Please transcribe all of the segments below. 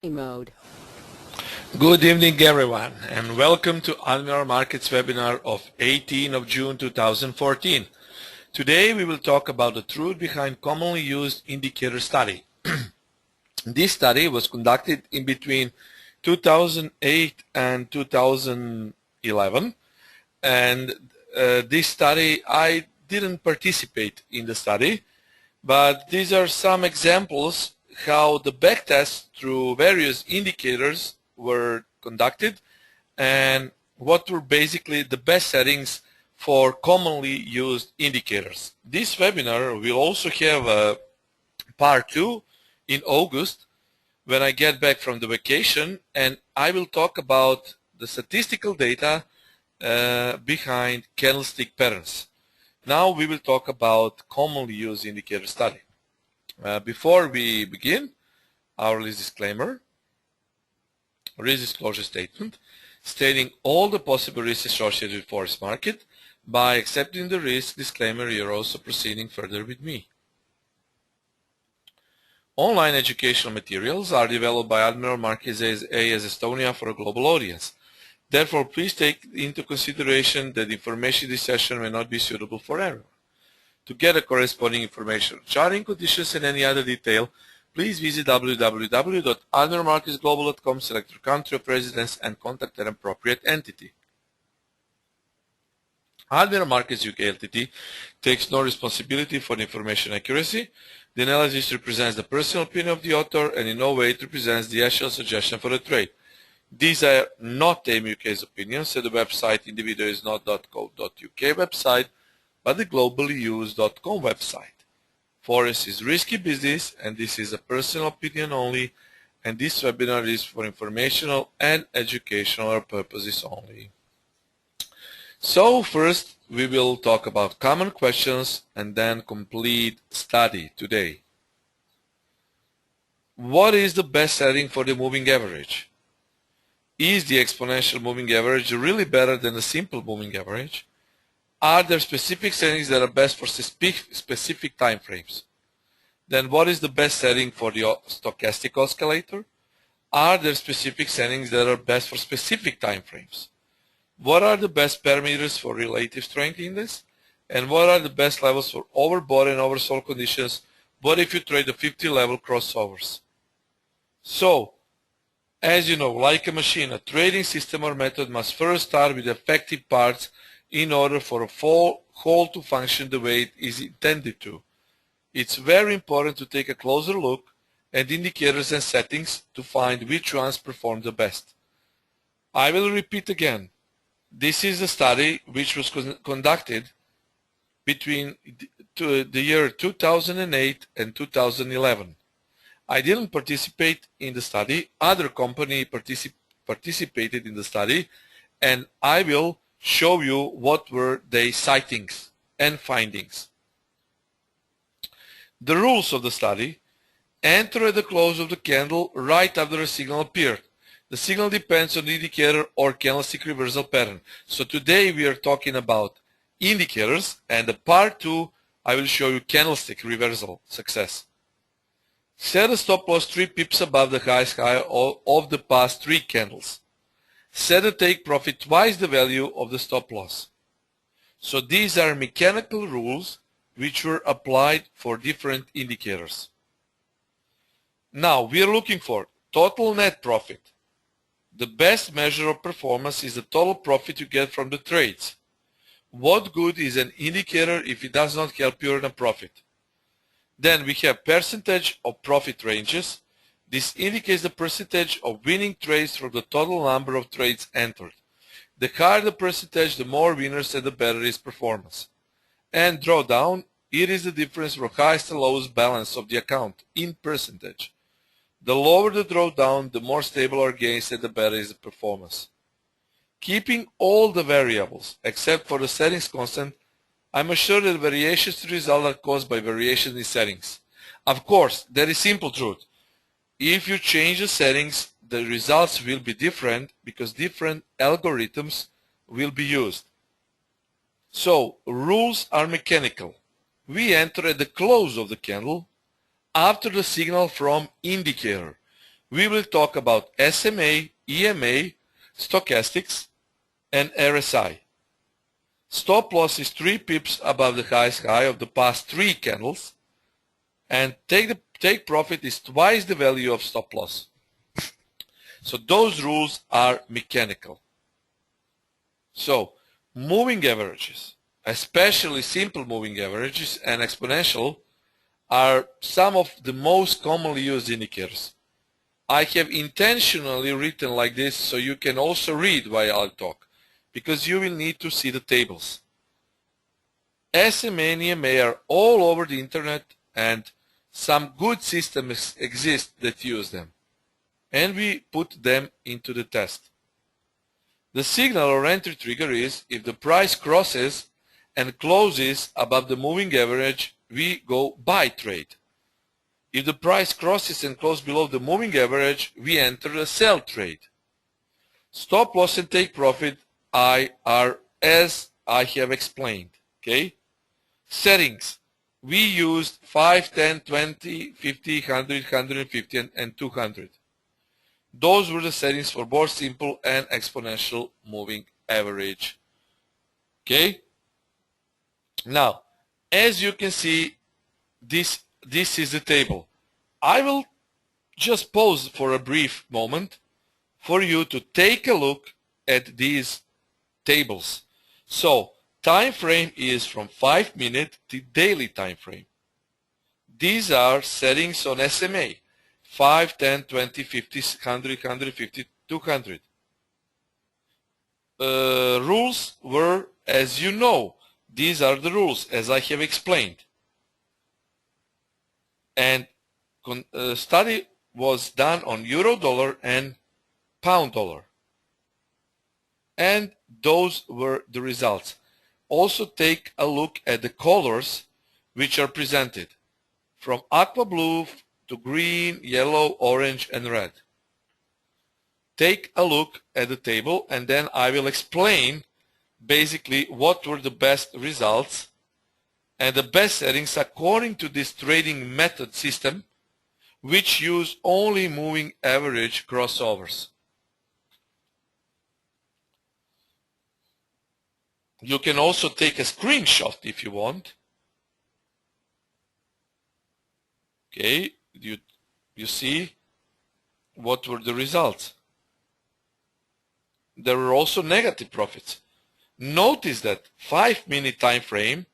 Mode. Good evening everyone and welcome to Admiral Markets webinar of 18 of June 2014. Today we will talk about the truth behind commonly used indicator study. This study was conducted in between 2008 and 2011 and this study I didn't participate in the study, but these are some examples how the backtests through various indicators were conducted and what were basically the best settings for commonly used indicators. This webinar will also have a part 2 in August when I get back from the vacation, and I will talk about the statistical data behind candlestick patterns. Now we will talk about commonly used indicator study. Before we begin, our risk disclaimer, risk disclosure statement, stating all the possible risks associated with forex market. By accepting the risk disclaimer, you're also proceeding further with me. Online educational materials are developed by Admiral Markets SA as Estonia for a global audience. Therefore, please take into consideration that information in this session may not be suitable for everyone. To get a corresponding information on charting conditions and any other detail, please visit www.admiralmarketsglobal.com, select your country of residence, and contact an appropriate entity. Admiral Markets UK Ltd takes no responsibility for the information accuracy. The analysis represents the personal opinion of the author and in no way it represents the actual suggestion for the trade. These are not AIM-UK's opinions, and the website in the video is not .co.uk website, but the globallyused.com website. Forex is risky business, and this is a personal opinion only, and this webinar is for informational and educational purposes only. So first we will talk about common questions and then complete study today. What is the best setting for the moving average? Is the exponential moving average really better than the simple moving average? Are there specific settings that are best for specific time frames? Then what is the best setting for the stochastic oscillator? Are there specific settings that are best for specific time frames? What are the best parameters for relative strength index? And what are the best levels for overbought and oversold conditions? What if you trade the 50 level crossovers? So, as you know, like a machine, a trading system or method must first start with effective parts in order for a whole to function the way it is intended to. It's very important to take a closer look at indicators and settings to find which ones perform the best. I will repeat again. This is a study which was conducted between the year 2008 and 2011. I didn't participate in the study. Other company participated in the study, and I will show you what were their sightings and findings. The rules of the study: enter at the close of the candle right after a signal appeared. The signal depends on the indicator or candlestick reversal pattern. So today we are talking about indicators, and the part 2 I will show you candlestick reversal success. Set a stop loss 3 pips above the highest high of the past 3 candles. Set a take profit twice the value of the stop loss. So these are mechanical rules which were applied for different indicators. Now we are looking for total net profit. The best measure of performance is the total profit you get from the trades. What good is an indicator if it does not help you earn a profit? Then we have percentage of profit ranges. This indicates the percentage of winning trades from the total number of trades entered. The higher the percentage, the more winners and the better is performance. And drawdown, it is the difference from highest and lowest balance of the account in percentage. The lower the drawdown, the more stable our gains and the better is the performance. Keeping all the variables except for the settings constant, I'm assured that variations to the result are caused by variations in settings. Of course, there is simple truth. If you change the settings, the results will be different because different algorithms will be used. So, rules are mechanical. We enter at the close of the candle after the signal from indicator. we will talk about SMA, EMA, Stochastics, and RSI. Stop loss is 3 pips above the highest high of the past 3 candles, and take profit is twice the value of stop loss. So those rules are mechanical. So moving averages, especially simple moving averages and exponential, are some of the most commonly used indicators. I have intentionally written like this so you can also read while I talk, because you will need to see the tables. SMA and EMA are all over the internet, and some good systems exist that use them, and we put them into the test. The signal or entry trigger is if the price crosses and closes above the moving average, we go buy trade. If the price crosses and closes below the moving average, we enter a sell trade. Stop loss and take profit are as I have explained. Okay? Settings. We used 5, 10, 20, 50, 100, 150, and 200. Those were the settings for both simple and exponential moving average. Okay? Now, as you can see, this is the table. I will just pause for a brief moment for you to take a look at these tables. So, time frame is from 5 minute to daily time frame. These are settings on SMA. 5, 10, 20, 50, 100, 150, 200. Rules were, as you know, these are the rules as I have explained. And study was done on euro dollar and pound dollar. And those were the results. Also take a look at the colors which are presented, from aqua blue to green, yellow, orange, and red. Take a look at the table, and then I will explain basically what were the best results and the best settings according to this trading method system, which use only moving average crossovers. You can also take a screenshot if you want. Okay, you see what were the results. There were also negative profits. Notice that 5 minute time frame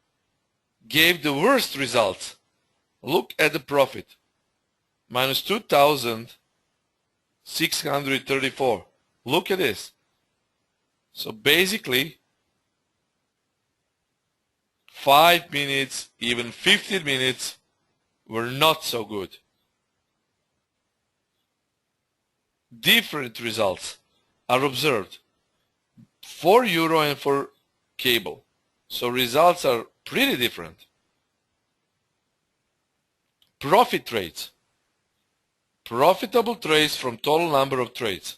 gave the worst results. Look at the profit. Minus 2,634. Look at this. So basically 5 minutes, even 15 minutes were not so good. Different results are observed for euro and for cable. So results are pretty different. Profit trades. Profitable trades from total number of trades.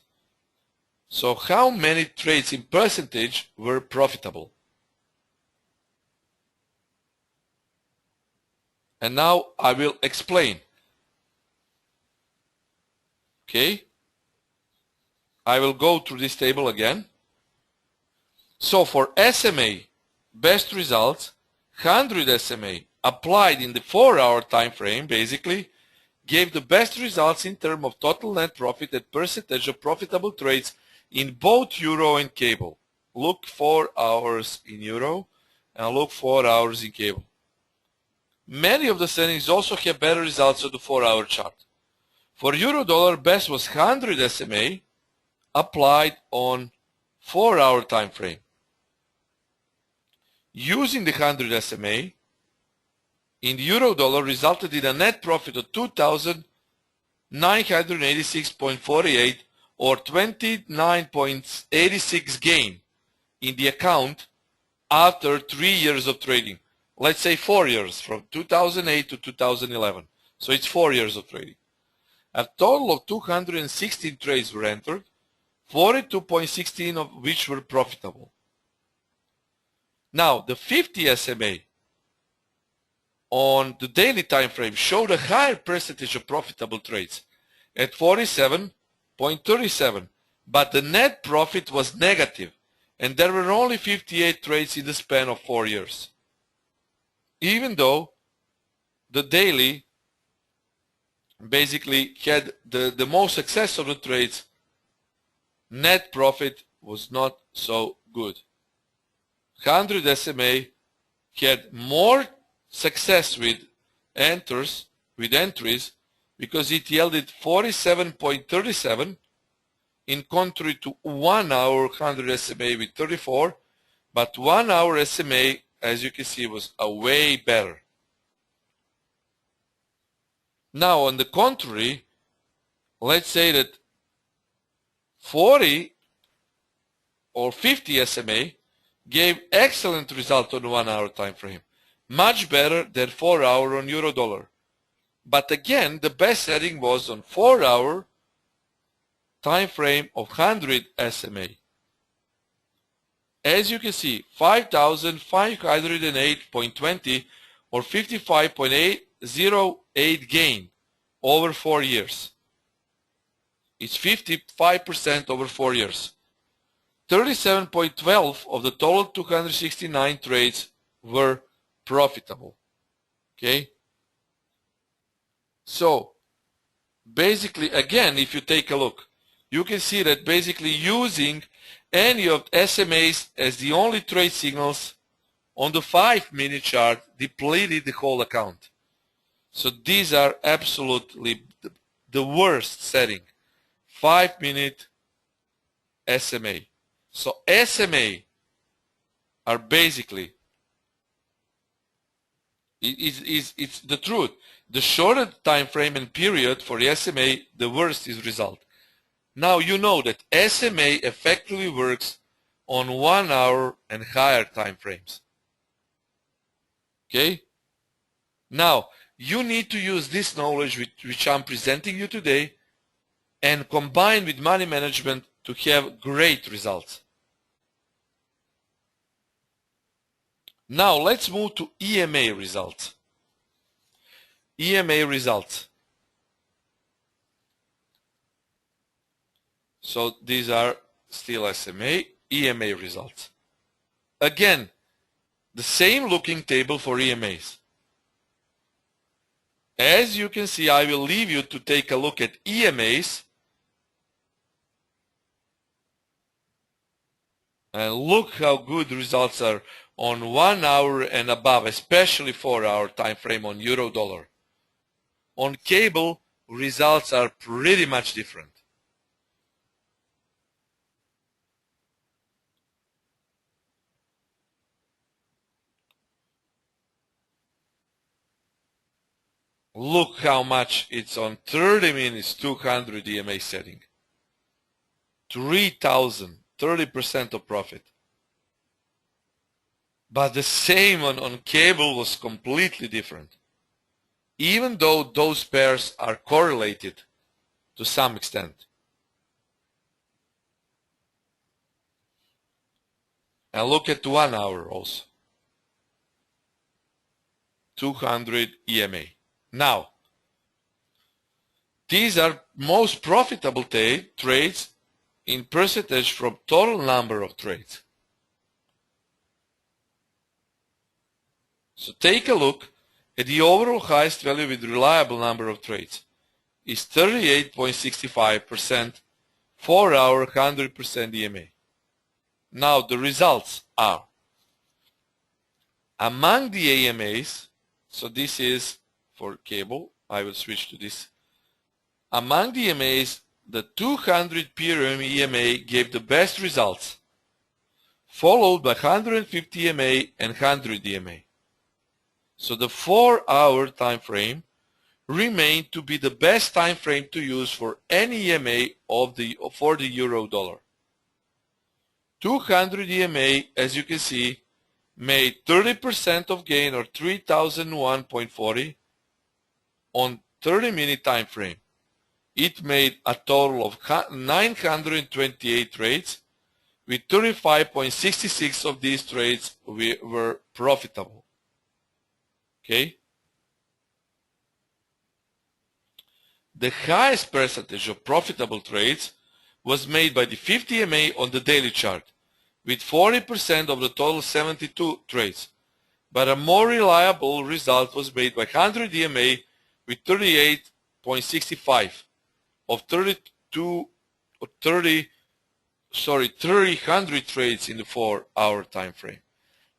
So how many trades in percentage were profitable? And now I will explain. Okay? I will go through this table again. So for SMA, best results, 100 SMA applied in the 4-hour time frame basically gave the best results in terms of total net profit and percentage of profitable trades in both euro and cable. Look 4 hours in euro and look 4 hours in cable. Many of the settings also have better results on the 4-hour chart. For euro dollar, best was 100 SMA applied on 4-hour time frame. Using the 100 SMA in euro dollar resulted in a net profit of 2,986.48 or 29.86 gain in the account after 3 years of trading. Let's say 4 years, from 2008 to 2011. So it's 4 years of trading. A total of 216 trades were entered, 42.16 of which were profitable. Now, the 50 SMA on the daily time frame showed a higher percentage of profitable trades, at 47.37, but the net profit was negative, and there were only 58 trades in the span of 4 years. Even though the daily basically had the most success of the trades, net profit was not so good. 100 SMA had more success with entries because it yielded 47.37 in contrary to 1 hour 100 SMA with 34, but 1 hour SMA, as you can see, was a way better. Now, on the contrary, let's say that 40 or 50 SMA gave excellent result on 1 hour time frame, much better than 4 hour on euro dollar. But again, the best setting was on 4 hour time frame of 100 SMA. As you can see, 5,508.20 or 55.808 gain over 4 years. It's 55% over 4 years. 37.12 of the total 269 trades were profitable. Okay? So, basically, again, if you take a look, you can see that basically using any of SMAs as the only trade signals on the 5-minute chart depleted the whole account. So these are absolutely the worst setting. 5-minute SMA. So SMA are basically, it's the truth. The shorter time frame and period for the SMA, the worse is result. Now you know that SMA effectively works on 1 hour and higher time frames. Okay? Now, you need to use this knowledge which I'm presenting you today and combine with money management to have great results. Now let's move to EMA results. EMA results. So these are still SMA, EMA results. Again, the same looking table for EMAs. As you can see, I will leave you to take a look at EMAs and look how good results are on 1 hour and above, especially 4 hour time frame on euro dollar. On cable, results are pretty much different. Look how much it's on 30 minutes, 200 EMA setting. 3,000, 30% of profit. But the same on cable was completely different. Even though those pairs are correlated to some extent. And look at 1 hour also. 200 EMA. Now, these are most profitable trades in percentage from total number of trades. So take a look at the overall highest value with reliable number of trades is 38.65%, 4 hour 100% EMA. Now the results are, among the AMAs, so this is for cable, I will switch to this. Among the EMAs, the 200 PRM EMA gave the best results, followed by 150 EMA and 100 EMA. So the 4 hour time frame remained to be the best time frame to use for any EMA for the euro dollar. 200 EMA, as you can see, made 30% of gain or 3001.40 on 30-minute time frame. It made a total of 928 trades, with 35.66 of these trades were profitable. Okay? the highest percentage of profitable trades was made by the 50 EMA on the daily chart, with 40% of the total 72 trades. But a more reliable result was made by 100 EMA with 38.65 of 300 trades in the 4-hour time frame.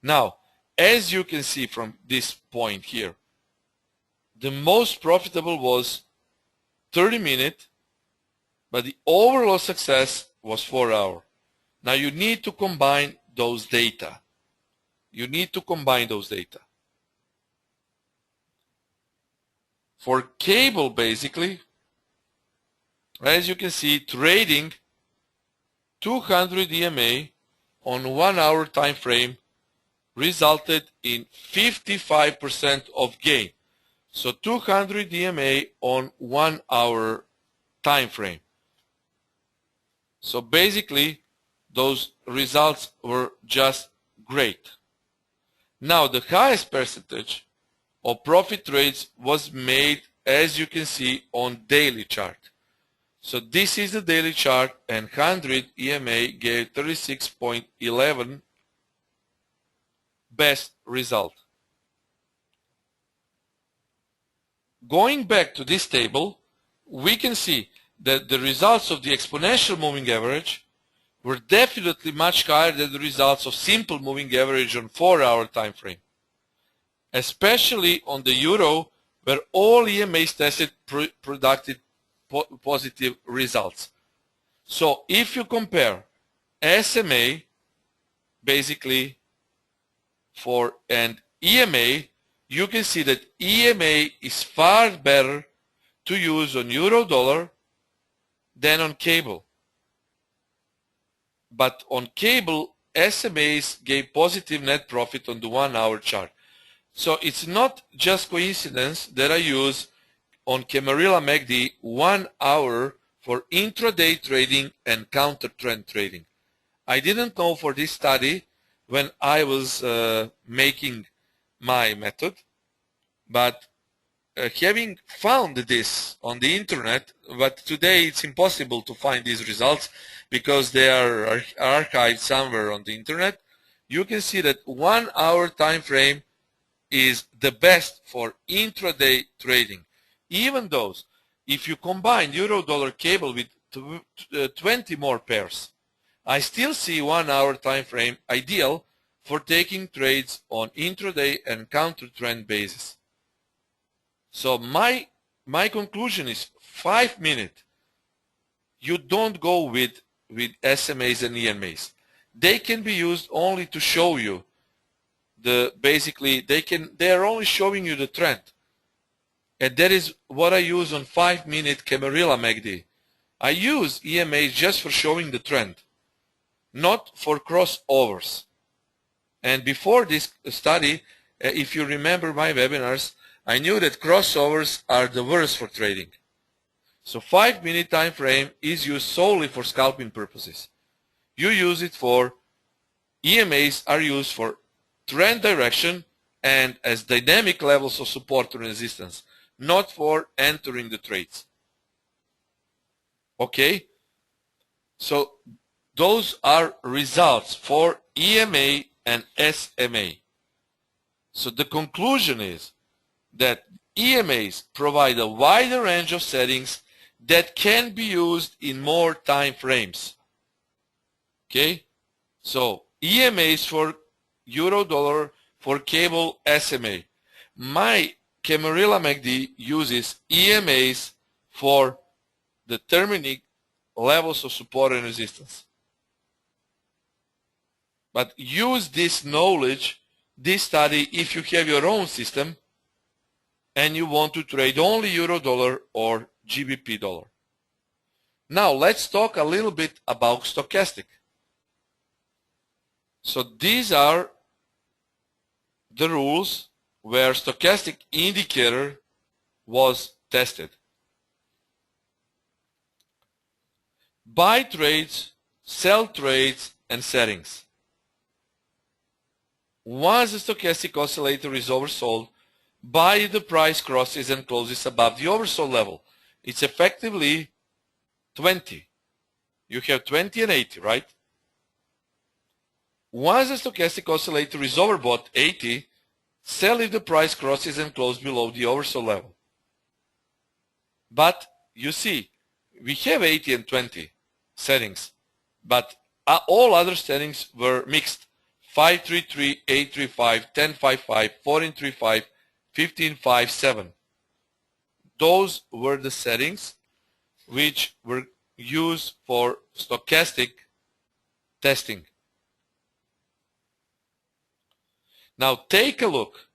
Now, as you can see from this point here, the most profitable was 30-minute, but the overall success was 4-hour. Now you need to combine those data. For cable, basically, as you can see, trading 200 EMA on 1-hour time frame resulted in 55% of gain. So 200 EMA on 1-hour time frame. So basically, those results were just great. Now, the highest percentage of profit trades was made, as you can see, on daily chart. So this is the daily chart, and 100 EMA gave 36.11 best result. Going back to this table, we can see that the results of the exponential moving average were definitely much higher than the results of simple moving average on 4-hour time frame, especially on the euro, where all EMAs tested produced positive results. So if you compare SMA basically and EMA, you can see that EMA is far better to use on euro dollar than on cable. But on cable, SMAs gave positive net profit on the 1-hour chart. So it's not just coincidence that I use on Camarilla MACD 1 hour for intraday trading and counter trend trading. I didn't know for this study when I was making my method, but having found this on the internet, but today it's impossible to find these results because they are archived somewhere on the internet. You can see that 1-hour time frame is the best for intraday trading. Even those, if you combine euro-dollar cable with 20 more pairs, I still see 1-hour time frame ideal for taking trades on intraday and counter trend basis. So my conclusion is 5 minutes. You don't go with SMAs and EMAs. They can be used only to show you they are only showing you the trend. And that is what I use on 5-minute Camarilla MACD. I use EMAs just for showing the trend, not for crossovers. And before this study, if you remember my webinars, I knew that crossovers are the worst for trading. So 5-minute time frame is used solely for scalping purposes. You use it for, EMAs are used for trend direction and as dynamic levels of support and resistance, not for entering the trades. Okay? So those are results for EMA and SMA. So the conclusion is that EMAs provide a wider range of settings that can be used in more time frames. Okay? So EMAs for euro dollar, for cable, SMA. My Camarilla MACD uses EMAs for determining levels of support and resistance. But use this knowledge, this study, if you have your own system and you want to trade only euro dollar or GBP dollar. Now let's talk a little bit about stochastic. So these are the rules where stochastic indicator was tested. Buy trades, sell trades, and settings. Once the stochastic oscillator is oversold, buy if the price crosses and closes above the oversold level, it's effectively 20. You have 20 and 80, right? Once the stochastic oscillator is overbought 80, sell if the price crosses and closes below the oversold level. But you see, we have 80 and 20 settings, but all other settings were mixed. 533, 835, 1055, 1435, 1557. Those were the settings which were used for stochastic testing. Now take a look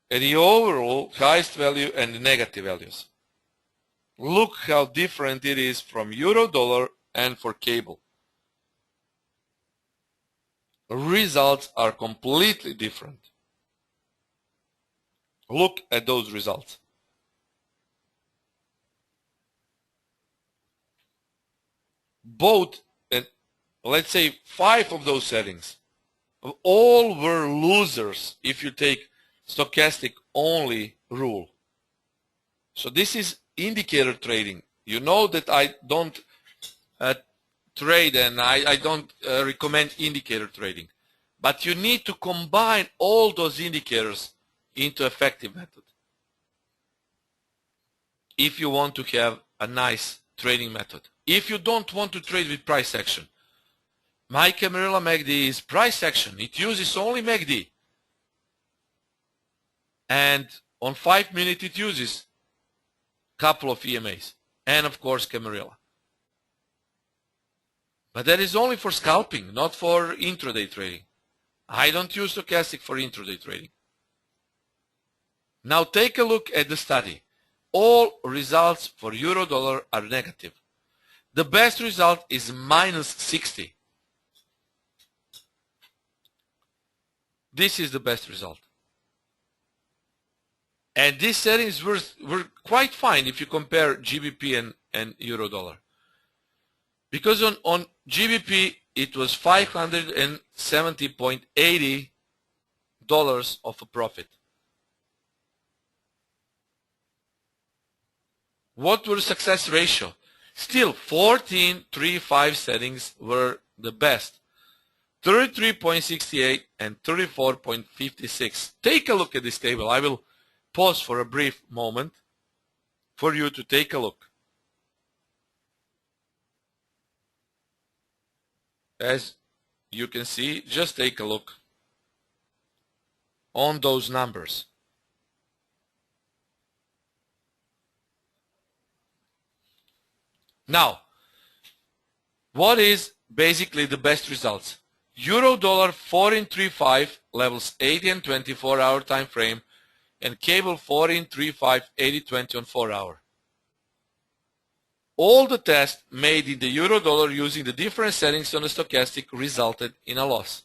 at the overall highest value and the negative values. Look how different it is from euro dollar and for cable. Results are completely different. Look at those results. Both, and let's say 5 of those settings, all were losers if you take stochastic only rule. So this is indicator trading. You know that I don't trade and I don't recommend indicator trading. But you need to combine all those indicators into effective method if you want to have a nice trading method. If you don't want to trade with price action, my Camarilla MACD is price action. It uses only MACD. And on 5 minutes it uses a couple of EMAs. And of course Camarilla. But that is only for scalping, not for intraday trading. I don't use stochastic for intraday trading. Now take a look at the study. All results for euro dollar are negative. The best result is minus 60. This is the best result. And these settings were quite fine if you compare GBP and euro dollar. Because on GBP it was $570.80 of a profit. What were success ratio? Still 14.35 settings were the best. 33.68 and 34.56. Take a look at this table. I will pause for a brief moment for you to take a look. As you can see, just take a look on those numbers. Now, what is basically the best results? Euro dollar 1435 levels 80 and 24-hour time frame, and cable 1435 80-20 on 4-hour. All the tests made in the euro dollar using the different settings on the stochastic resulted in a loss.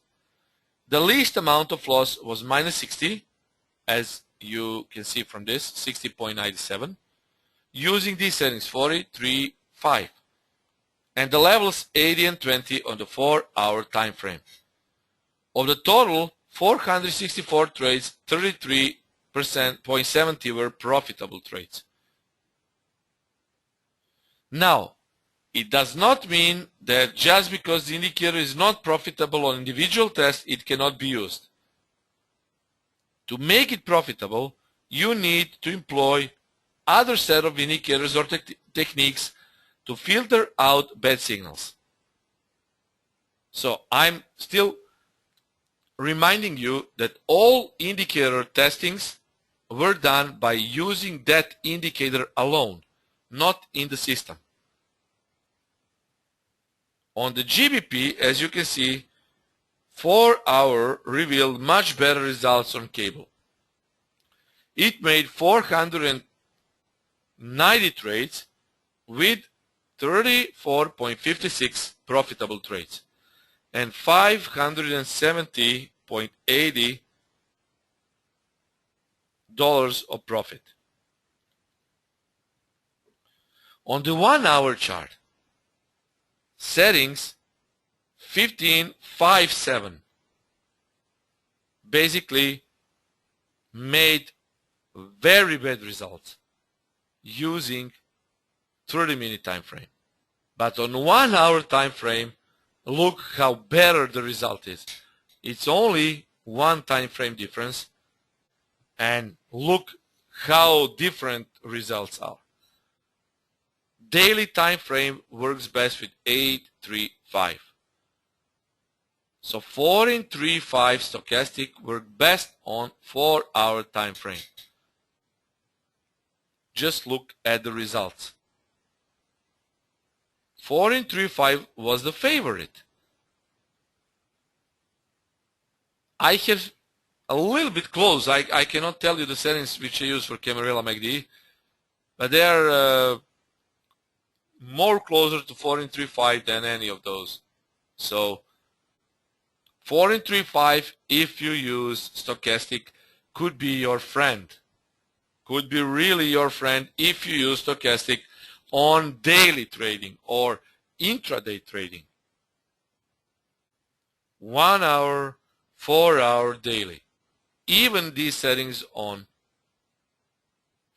The least amount of loss was minus 60, as you can see from this, 60.97, using these settings 43.5, and the levels 80 and 20 on the 4-hour time frame. Of the total 464 trades, 33.70 were profitable trades. Now, it does not mean that just because the indicator is not profitable on individual tests, it cannot be used. To make it profitable, you need to employ other set of indicators or techniques to filter out bad signals. So I'm still reminding you that all indicator testings were done by using that indicator alone, not in the system. On the GBP, as you can see, 4-hour revealed much better results on cable. It made 490 trades with 34.56 profitable trades and 570.80 of profit. On the 1-hour chart, settings 15.57 basically made very bad results using 30-minute time frame. But on 1 hour time frame, look how better the result is. It's only one time frame difference, and look how different results are. Daily time frame works best with 835. So 4 in 3, 5 stochastic work best on 4 hour time frame. Just look at the results. 4 in 3, 5 was the favorite. I have a little bit close. I cannot tell you the settings which I use for Camarilla MACD, but they are more closer to 4 in 3, 5 than any of those. So 4 in 3, 5, if you use stochastic, could be your friend. Could be really your friend if you use stochastic on daily trading or intraday trading. 1 hour, 4 hour daily. Even these settings on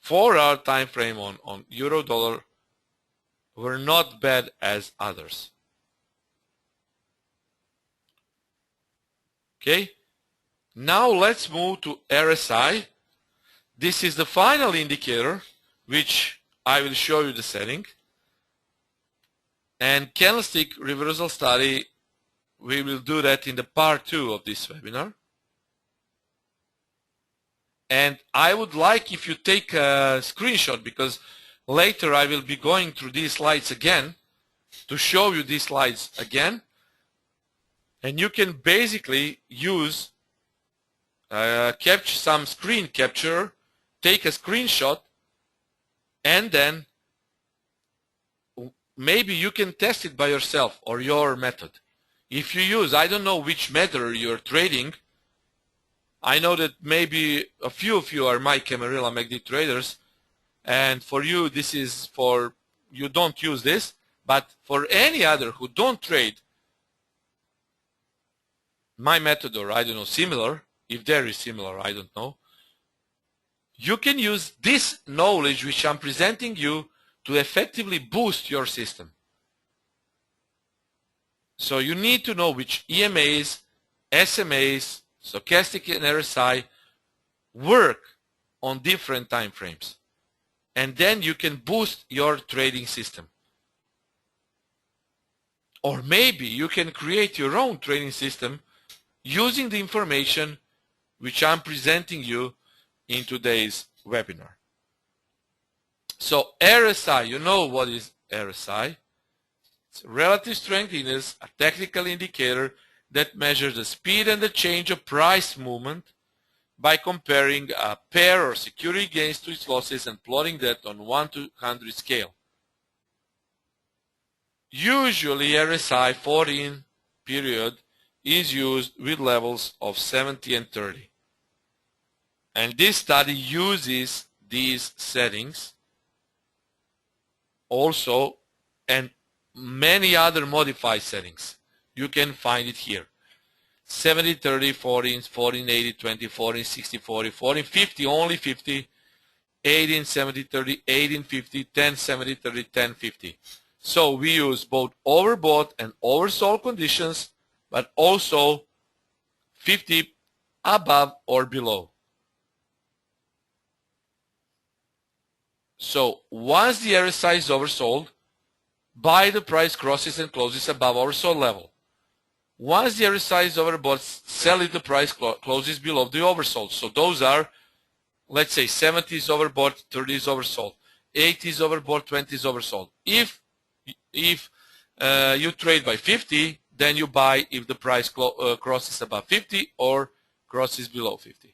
4 hour time frame on euro dollar were not bad as others. Okay, now let's move to RSI. This is the final indicator, which I will show you the setting. And candlestick reversal study, we will do that in the part 2 of this webinar. And I would like if you take a screenshot, because later I will be going through these slides again to show you these slides again. And you can basically use capture some screen capture, take a screenshot, and then maybe you can test it by yourself or your method. If you use, I don't know which method you're trading. I know that maybe a few of you are my Camarilla MACD traders, and for you this is for, you don't use this, but for any other who don't trade my method, or I don't know, similar, if there is similar, I don't know, you can use this knowledge which I'm presenting you to effectively boost your system. So you need to know which EMAs, SMAs, stochastic and RSI work on different time frames. And then you can boost your trading system. Or maybe you can create your own trading system using the information which I'm presenting you in today's webinar. So RSI, you know what is RSI? It's relative strength index, a technical indicator that measures the speed and the change of price movement by comparing a pair or security gains to its losses and plotting that on 1 to 100 scale. Usually RSI 14 period is used with levels of 70 and 30. And this study uses these settings also, and many other modified settings. You can find it here. 70, 30, 14, 14, 80, 20, 14, 60, 40, 14, 50, only 50, 18, 70, 30, 18, 50, 10, 70, 30, 10, 50. So we use both overbought and oversold conditions, but also 50 above or below. So once the RSI is oversold, buy the price crosses and closes above oversold level. Once the RSI is overbought, sell if the price closes below the oversold. So those are, let's say 70 is overbought, 30 is oversold, 80 is overbought, 20 is oversold. If you trade by 50, then you buy if the price crosses above 50 or crosses below 50.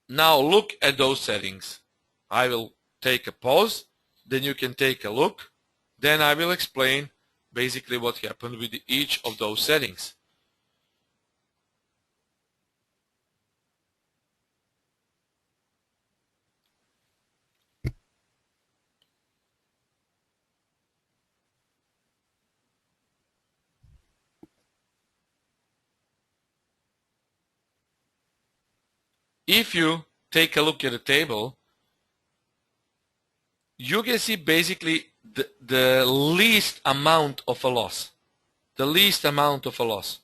Now look at those settings. I will take a pause, then you can take a look, then I will explain basically what happened with each of those settings. If you take a look at the table, you can see basically the least amount of a loss. The least amount of a loss.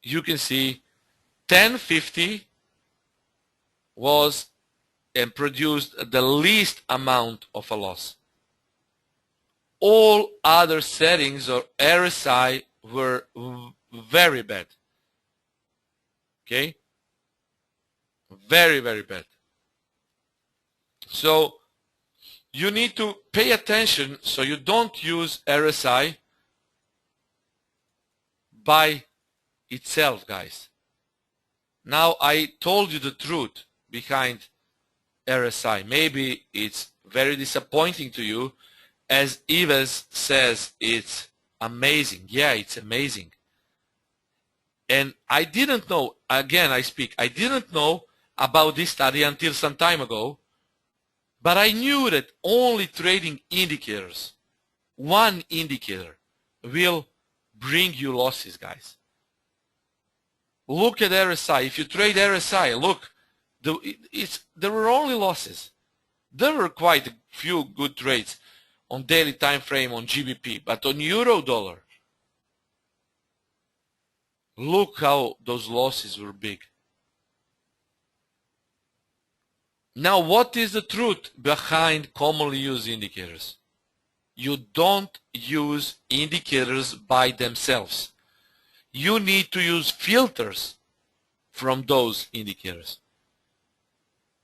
You can see 1050 was and produced the least amount of a loss. All other settings or RSI were very bad. Okay? Very, very bad. So you need to pay attention so you don't use RSI by itself, guys. Now I told you the truth behind RSI. Maybe it's very disappointing to you, as Yves says it's amazing. Yeah, it's amazing. And I didn't know, again I speak, I didn't know about this study until some time ago, but I knew that only trading indicators, one indicator, will bring you losses, guys. Look at RSI. If you trade RSI, look, there were only losses. There were quite a few good trades on daily time frame on GBP, but on euro dollar, look how those losses were big. Now, what is the truth behind commonly used indicators? You don't use indicators by themselves. You need to use filters from those indicators.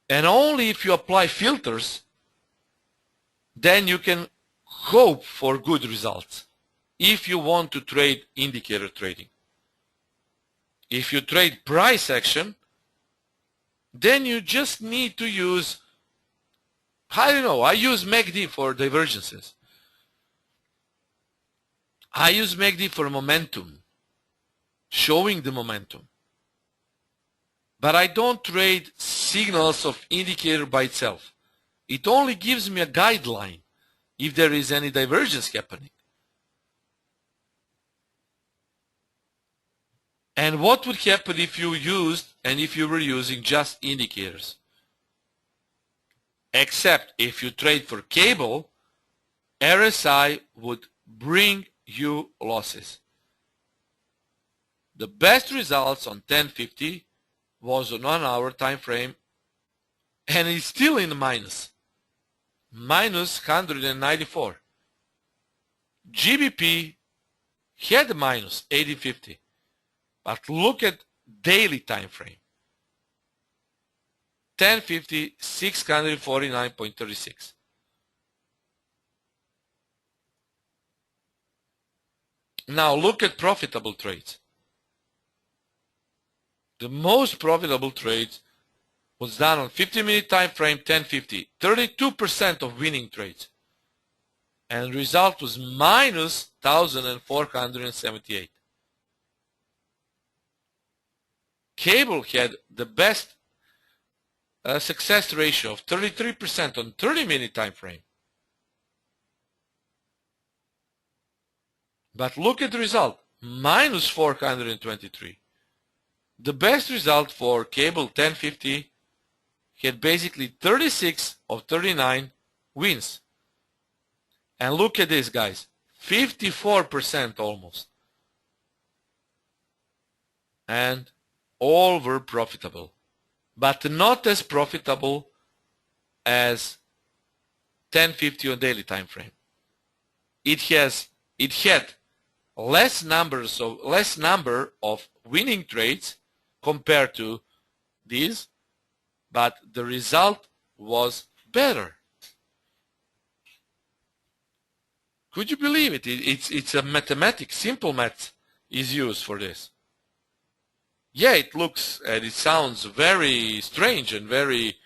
And only if you apply filters, then you can hope for good results if you want to trade indicator trading. If you trade price action, then you just need to use, I don't know, I use MACD for divergences. I use MACD for momentum, showing the momentum. But I don't trade signals of indicator by itself. It only gives me a guideline if there is any divergence happening. And what would happen if you used and if you were using just indicators? Except if you trade for cable, RSI would bring you losses. The best results on 1050 was on 1 hour time frame, and it's still in the minus. Minus 194. GBP had a minus 80.50. But look at daily time frame. 1050, 649.36. Now look at profitable trades. The most profitable trades was done on 50-minute time frame, 1050. 32% of winning trades. And the result was minus 1,478. Cable had the best success ratio of 33% on 30-minute time frame. But look at the result, minus 423. The best result for cable 1050 had basically 36 of 39 wins. And look at this, guys, 54% almost. And all were profitable, but not as profitable as 1050 on daily time frame. It had less number of winning trades compared to these, but the result was better. Could you believe it? It's a mathematics, simple math is used for this. Yeah, it looks and it sounds very strange and very,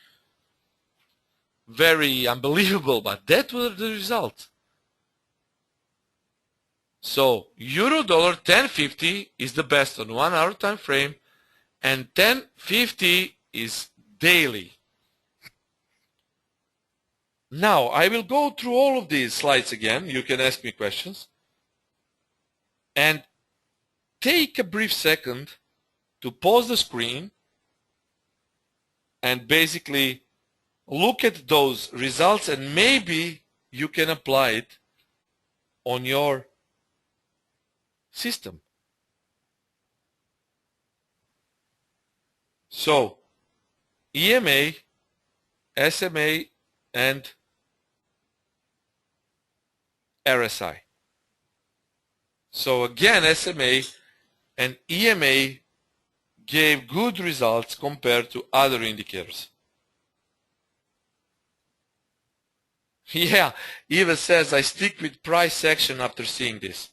very unbelievable, but that was the result. So euro dollar 1050 is the best on 1 hour time frame, and 1050 is daily. Now I will go through all of these slides again. You can ask me questions and take a brief second to pause the screen and basically look at those results and maybe you can apply it on your system. So EMA, SMA, and RSI. So again, SMA and EMA gave good results compared to other indicators. Yeah, Eva says, I stick with price action after seeing this.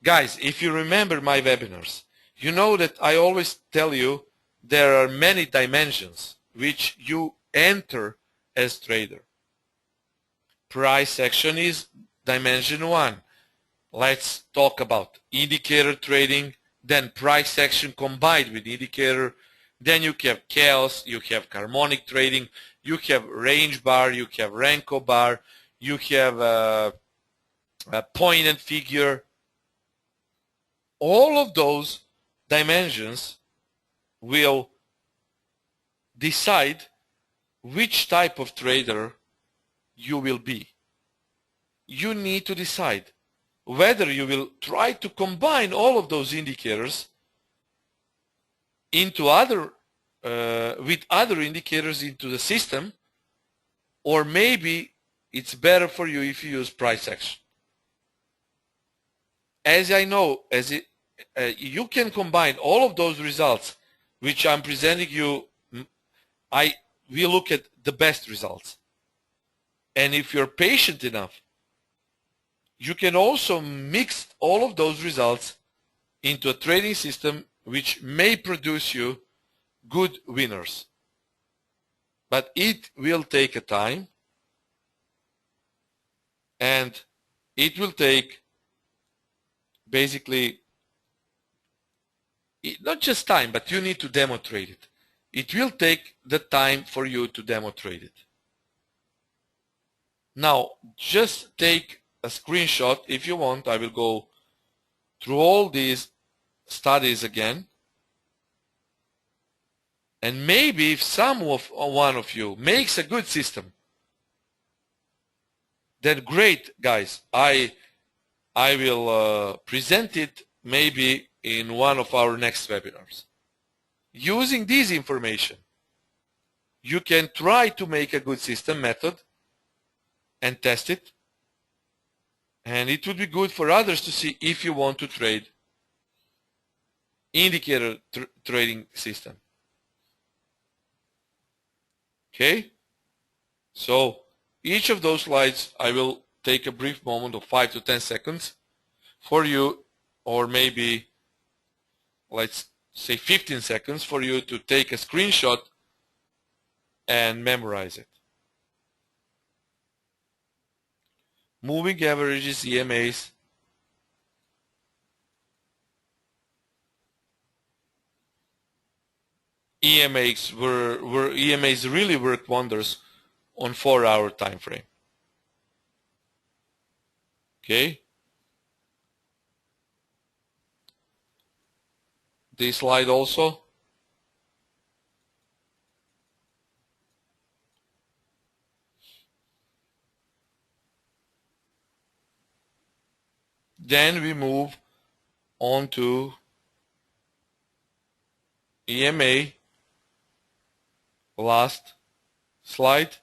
Guys, if you remember my webinars, you know that I always tell you there are many dimensions which you enter as trader. Price action is dimension 1. Let's talk about indicator trading, then price action combined with indicator. Then you have chaos, you have harmonic trading, you have range bar, you have Renko bar, you have a point and figure. All of those dimensions will decide which type of trader you will be. You need to decide whether you will try to combine all of those indicators into with other indicators into the system, or maybe it's better for you if you use price action. As I know, you can combine all of those results which I'm presenting you. We look at the best results, and if you're patient enough, you can also mix all of those results into a trading system which may produce you good winners. But it will take a time, and it will take basically not just time, but you need to demonstrate it. It will take the time for you to demonstrate it. Now, just take a screenshot if you want. I will go through all these studies again, and maybe if one of you makes a good system, then great, guys. I will present it maybe in one of our next webinars. Using this information, you can try to make a good system method and test it, and it would be good for others to see if you want to trade indicator trading system. Okay, so each of those slides I will take a brief moment of 5 to 10 seconds for you, or maybe let's say 15 seconds for you to take a screenshot and memorize it. Moving averages, EMAs. EMAs really work wonders on 4-hour time frame. Okay. This slide also. Then we move on to EMA. Last slide.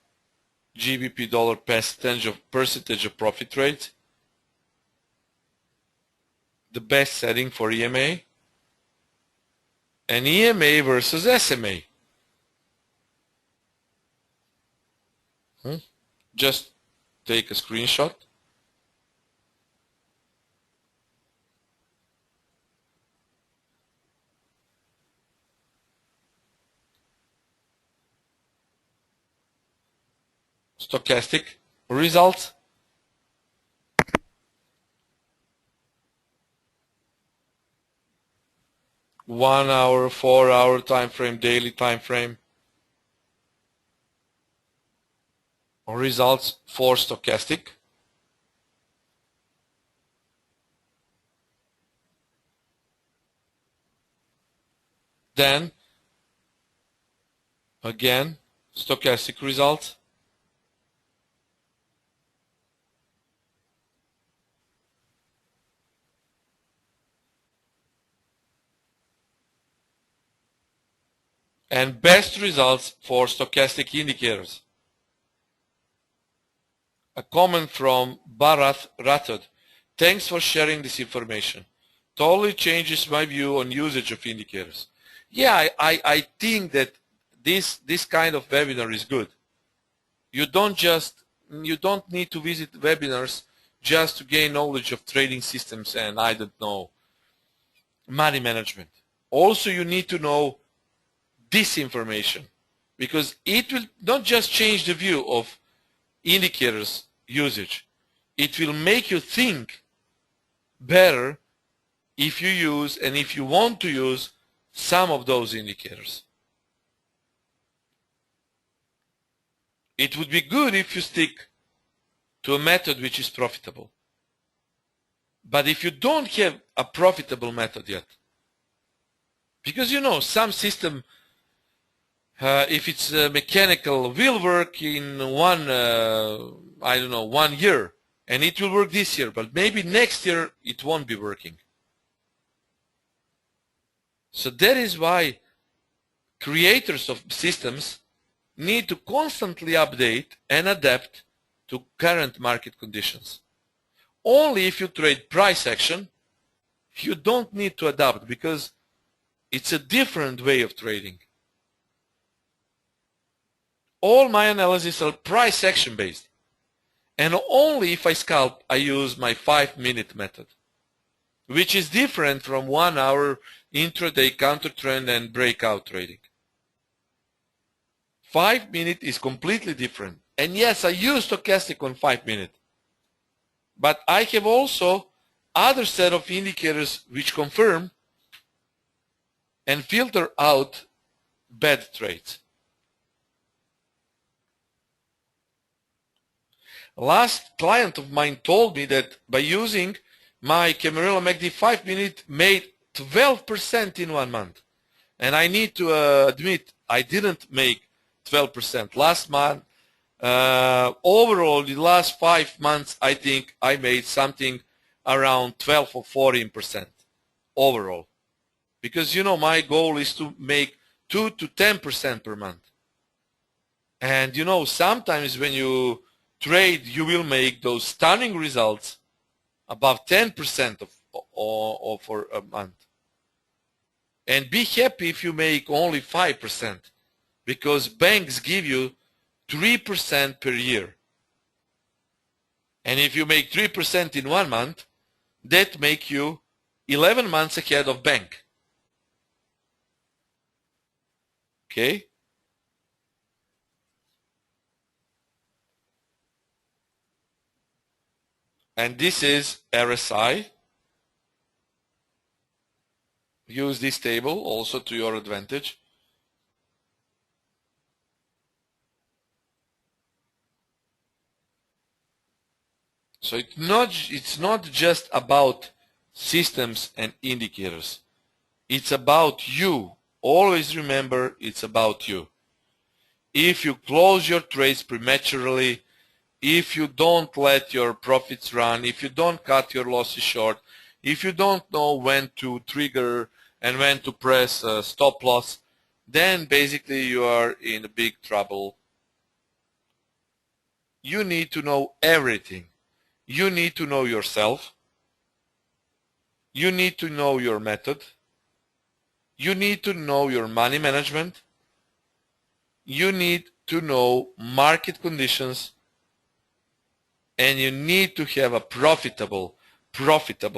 GBP dollar percentage of profit rate. The best setting for EMA. And EMA versus SMA. Just take a screenshot. Stochastic results. One hour, 4-hour time frame, daily time frame. Results for stochastic. Then again, stochastic results. and best results for stochastic indicators. A comment from Bharat Rathod. Thanks for sharing this information. Totally changes my view on usage of indicators. Yeah, I think that this kind of webinar is good. You don't need to visit webinars just to gain knowledge of trading systems and, I don't know, money management. Also, you need to know this information, because it will not just change the view of indicators usage, it will make you think better if you use and if you want to use some of those indicators. It would be good if you stick to a method which is profitable. But if you don't have a profitable method yet, because you know some system, if it's mechanical, will work in one year, and it will work this year, but maybe next year it won't be working. So that is why creators of systems need to constantly update and adapt to current market conditions. Only if you trade price action, you don't need to adapt, because it's a different way of trading. All my analyses are price action based, and only if I scalp I use my 5-minute method, which is different from 1 hour intraday counter trend and breakout trading. 5-minute is completely different. And yes, I use stochastic on 5-minute, but I have also other set of indicators which confirm and filter out bad trades. Last client of mine told me that by using my Camarilla MACD 5-minute made 12% in 1 month. And I need to admit, I didn't make 12% last month. Overall, the last 5 months, I think I made something around 12 or 14% overall. Because, you know, my goal is to make 2 to 10% per month. And, you know, sometimes when you trade, you will make those stunning results above 10% for a month. And be happy if you make only 5%, because banks give you 3% per year. And if you make 3% in 1 month, that makes you 11 months ahead of bank. Okay? And this is RSI. Use this table also to your advantage. So it's not just about systems and indicators. It's about you. Always remember, it's about you. If you close your trades prematurely, if you don't let your profits run, if you don't cut your losses short, if you don't know when to trigger and when to press stop loss, then basically you are in big trouble. You need to know everything. You need to know yourself. You need to know your method. You need to know your money management. You need to know market conditions. And you need to have a profitable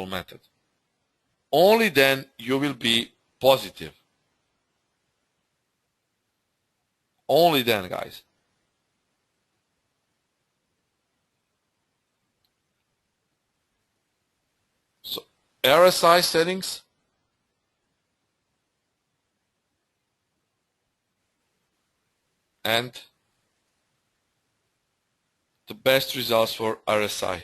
method. Only then you will be positive. Only then, guys. So RSI settings. And the best results for RSI.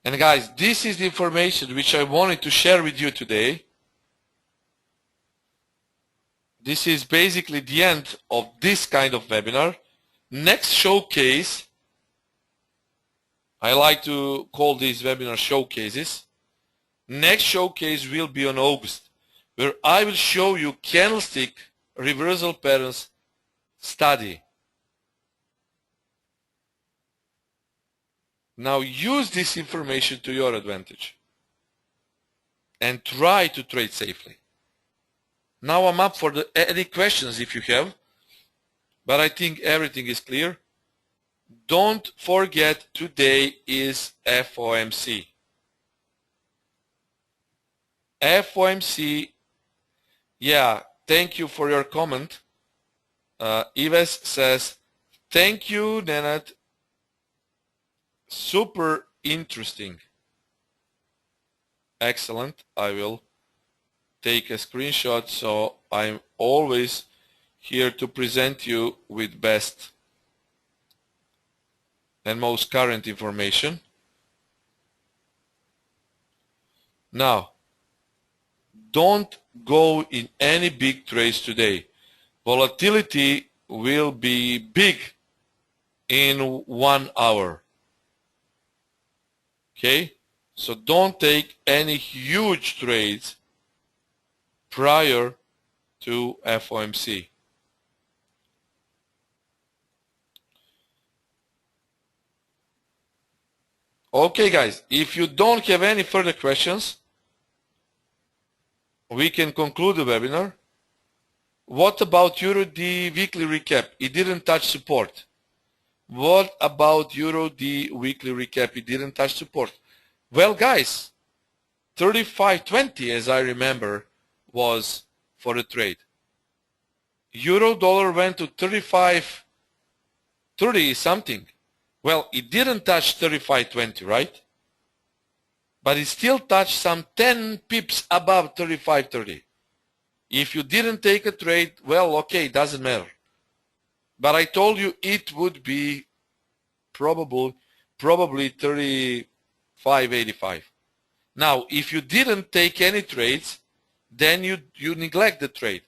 And guys, this is the information which I wanted to share with you today. This is basically the end of this kind of webinar. Next showcase I like to call these webinar showcases. Next showcase will be on August, where I will show you candlestick reversal patterns study. Now use this information to your advantage and try to trade safely. Now I'm up for any questions if you have, but I think everything is clear. Don't forget, today is FOMC. FOMC, yeah, thank you for your comment. Ives says, thank you, Nenad. Super interesting. Excellent. I will take a screenshot, so I'm always here to present you with best and most current information. Now, don't go in any big trades today. Volatility will be big in 1 hour. Okay? So don't take any huge trades prior to FOMC. Okay guys, if you don't have any further questions, we can conclude the webinar. What about EURUSD weekly recap? It didn't touch support. What about EURUSD weekly recap? It didn't touch support. Well guys, 35.20 as I remember was for the trade. Euro dollar went to 35.30 something. Well, it didn't touch 35.20, right? But it still touched some 10 pips above 35.30. If you didn't take a trade, well, okay, doesn't matter. But I told you it would be probably 35.85. Now, if you didn't take any trades, then you neglect the trade.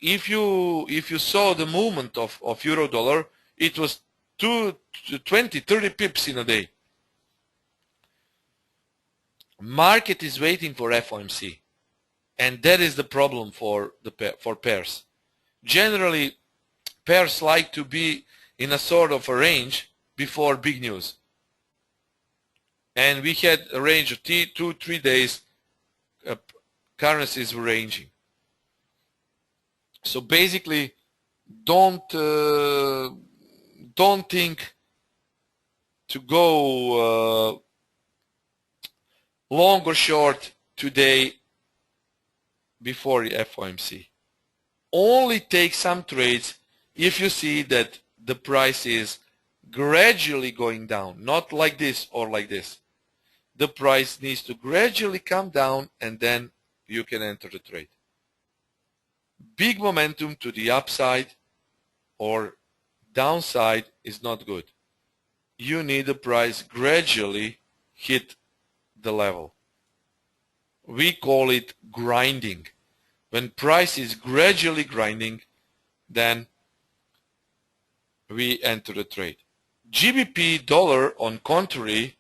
If you saw the movement of euro dollar, it was 20, 30 pips in a day. Market is waiting for FOMC, and that is the problem for pairs. Generally, pairs like to be in a sort of a range before big news. And we had a range of 2-3 days, currencies were ranging. So basically, don't think to go long or short today before the FOMC. Only take some trades if you see that the price is gradually going down, not like this or like this. The price needs to gradually come down, and then you can enter the trade. Big momentum to the upside or downside is not good. You need the price gradually hit the level. We call it grinding. When price is gradually grinding, then we enter the trade. GBP dollar, on contrary,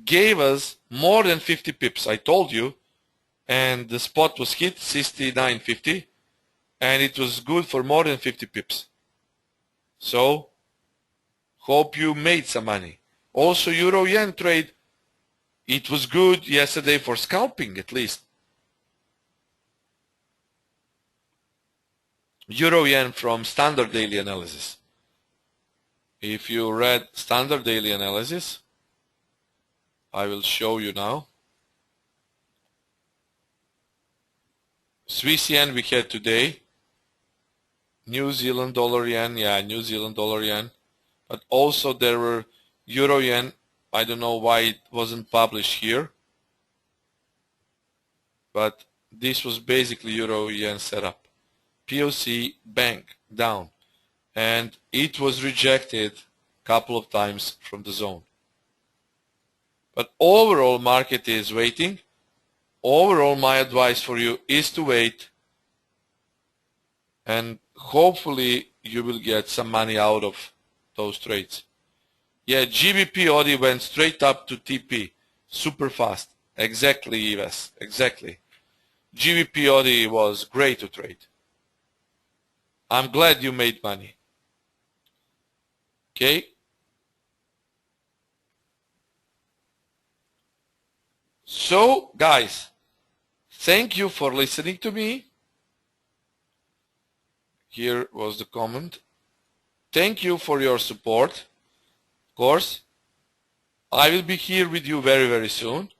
gave us more than 50 pips, I told you, and the spot was hit 69.50, and it was good for more than 50 pips. So, hope you made some money. Also, Euro-Yen trade, it was good yesterday for scalping at least. Euro-Yen from Standard Daily Analysis. If you read Standard Daily Analysis, I will show you now. Swiss yen we had today. New Zealand dollar yen, yeah, New Zealand dollar yen. But also there were Euro yen. I don't know why it wasn't published here. But this was basically Euro yen setup. POC bank down. And it was rejected a couple of times from the zone. But overall market is waiting. Overall my advice for you is to wait, and hopefully you will get some money out of those trades. Yeah, GBP ODI went straight up to TP. Super fast. Exactly, Yves. Exactly. GBP ODI was great to trade. I'm glad you made money. Okay? So, guys, thank you for listening to me. Here was the comment. Thank you for your support. Of course, I will be here with you very, very soon.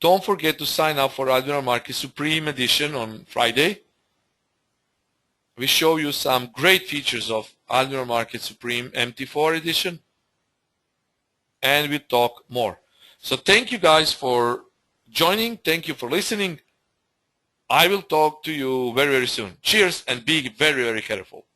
Don't forget to sign up for Admiral Market Supreme Edition on Friday. We show you some great features of Admiral Market Supreme MT4 Edition, and we talk more. So thank you guys for joining. Thank you for listening. I will talk to you very, very soon. Cheers, and be very, very careful.